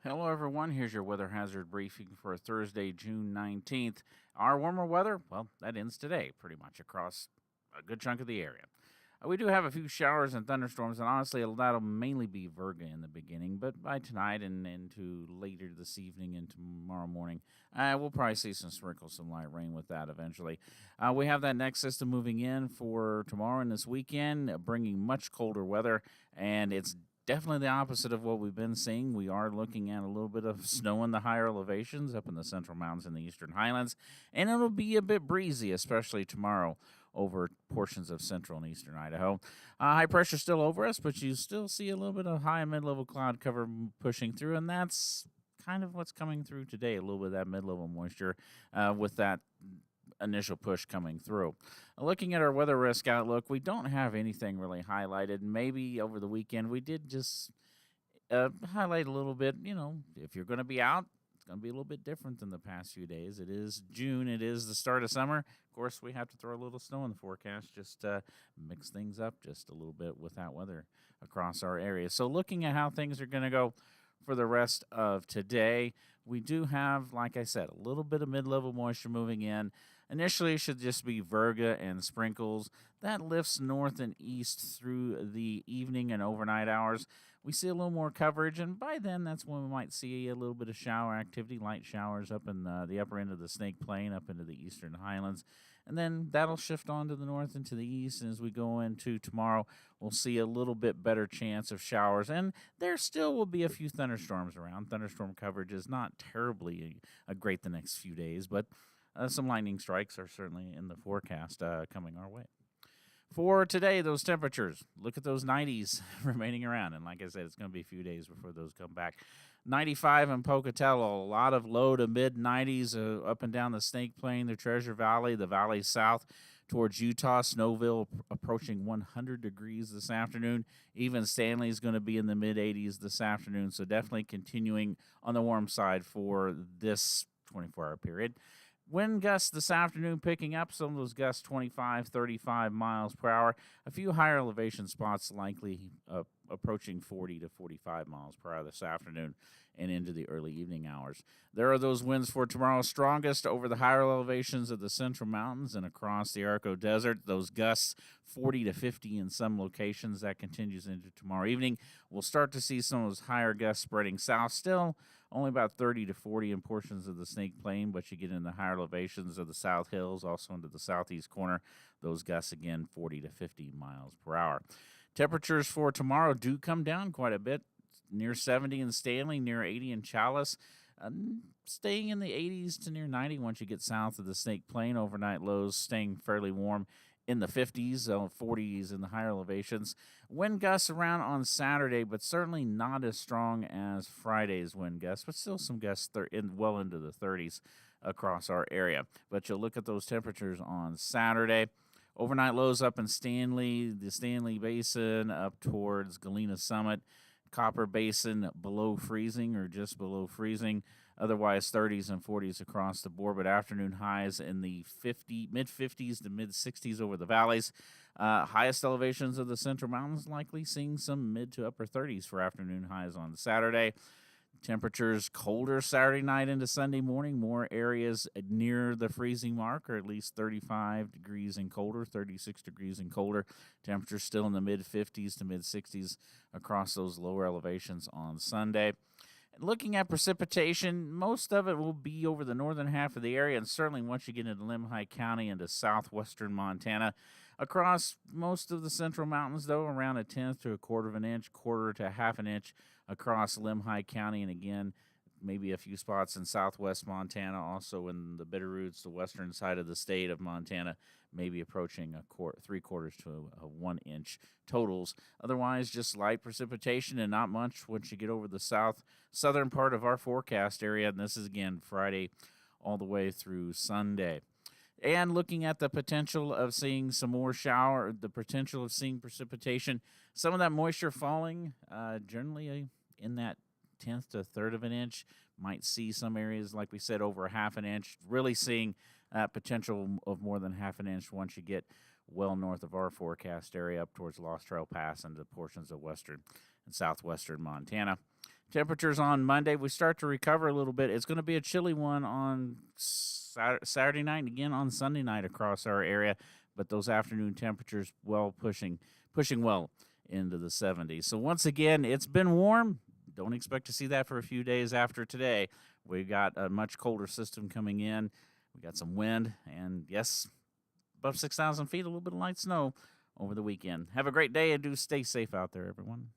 Hello, everyone. Here's your weather hazard briefing for Thursday, June 19th. Our warmer weather, well, that ends today pretty much across a good chunk of the area. We do have a few showers and thunderstorms, and honestly, that'll mainly be Virga in the beginning, but by tonight and into later this evening and tomorrow morning, we'll probably see some sprinkles, some light rain with that eventually. We have that next system moving in for tomorrow and this weekend, bringing much colder weather, and it's definitely the opposite of what we've been seeing. We are looking at a little bit of snow in the higher elevations up in the central mountains and the eastern highlands, and it'll be a bit breezy, especially tomorrow over portions of central and eastern Idaho. High pressure still over us, but you still see a little bit of high and mid-level cloud cover pushing through, and that's kind of what's coming through today. A little bit of that mid-level moisture with that initial push coming through. Looking at our weather risk outlook, we don't have anything really highlighted. Maybe over the weekend we did just highlight a little bit. If you're going to be out, it's going to be a little bit different than the past few days. It is June. It is the start of summer. Of course, we have to throw a little snow in the forecast just to mix things up just a little bit with that weather across our area. So looking at how things are going to go for the rest of today, we do have, like I said, a little bit of mid-level moisture moving in. Initially, it should just be Virga and sprinkles. That lifts north and east through the evening and overnight hours. We see a little more coverage, and by then, that's when we might see a little bit of shower activity, light showers up in the upper end of the Snake Plain, up into the eastern highlands. And then that'll shift on to the north and to the east. And as we go into tomorrow, we'll see a little bit better chance of showers. And there still will be a few thunderstorms around. Thunderstorm coverage is not terribly great the next few days, but some lightning strikes are certainly in the forecast coming our way. For today, those temperatures, look at those 90s remaining around. And like I said, it's going to be a few days before those come back. 95 in Pocatello, a lot of low to mid 90s up and down the Snake Plain, the Treasure Valley, the valley south towards Utah. Snowville approaching 100 degrees this afternoon. Even Stanley is going to be in the mid 80s this afternoon. So definitely continuing on the warm side for this 24-hour period. Wind gusts this afternoon picking up. Some of those gusts 25, 35 miles per hour. A few higher elevation spots likely approaching 40 to 45 miles per hour this afternoon and into the early evening hours. There are those winds for tomorrow, strongest over the higher elevations of the Central Mountains and across the Arco Desert. Those gusts 40 to 50 in some locations. That continues into tomorrow evening. We'll start to see some of those higher gusts spreading south. Still only about 30 to 40 in portions of the Snake Plain, but you get in the higher elevations of the South Hills, also into the southeast corner. Those gusts, again, 40 to 50 miles per hour. Temperatures for tomorrow do come down quite a bit, near 70 in Stanley, near 80 in Chalice, staying in the 80s to near 90 once you get south of the Snake Plain. Overnight lows staying fairly warm in the 50s, 40s in the higher elevations. Wind gusts around on Saturday, but certainly not as strong as Friday's wind gusts, but still some gusts well into the 30s across our area. But you'll look at those temperatures on Saturday. Overnight lows up in Stanley, the Stanley Basin up towards Galena Summit, Copper Basin below freezing or just below freezing. Otherwise, 30s and 40s across the board, but afternoon highs in the mid-50s to mid-60s over the valleys. Highest elevations of the Central Mountains likely seeing some mid to upper 30s for afternoon highs on Saturday. Temperatures colder Saturday night into Sunday morning. More areas near the freezing mark, or at least 35 degrees and colder, 36 degrees and colder. Temperatures still in the mid-50s to mid-60s across those lower elevations on Sunday. Looking at precipitation, most of it will be over the northern half of the area, and certainly once you get into Lemhi County into southwestern Montana. Across most of the Central Mountains, though, around a tenth to a quarter of an inch, quarter to half an inch across Lemhi County, and again, maybe a few spots in southwest Montana, also in the Bitterroots, the western side of the state of Montana, maybe approaching 3/4 to a 1 inch totals. Otherwise, just light precipitation and not much once you get over the southern part of our forecast area, and this is again Friday all the way through Sunday. And looking at the potential of seeing some more the potential of seeing precipitation, some of that moisture falling, generally in that tenth to a third of an inch. Might see some areas, like we said, over half an inch. Really seeing potential of more than half an inch once you get well north of our forecast area up towards Lost Trail Pass into portions of western and southwestern Montana. Temperatures on Monday, we start to recover a little bit. It's going to be a chilly one on Saturday night and again on Sunday night across our area, but those afternoon temperatures pushing well into the 70s. So once again, it's been warm. Don't expect to see that for a few days after today. We got a much colder system coming in. We got some wind, and yes, above 6,000 feet, a little bit of light snow over the weekend. Have a great day and do stay safe out there, everyone.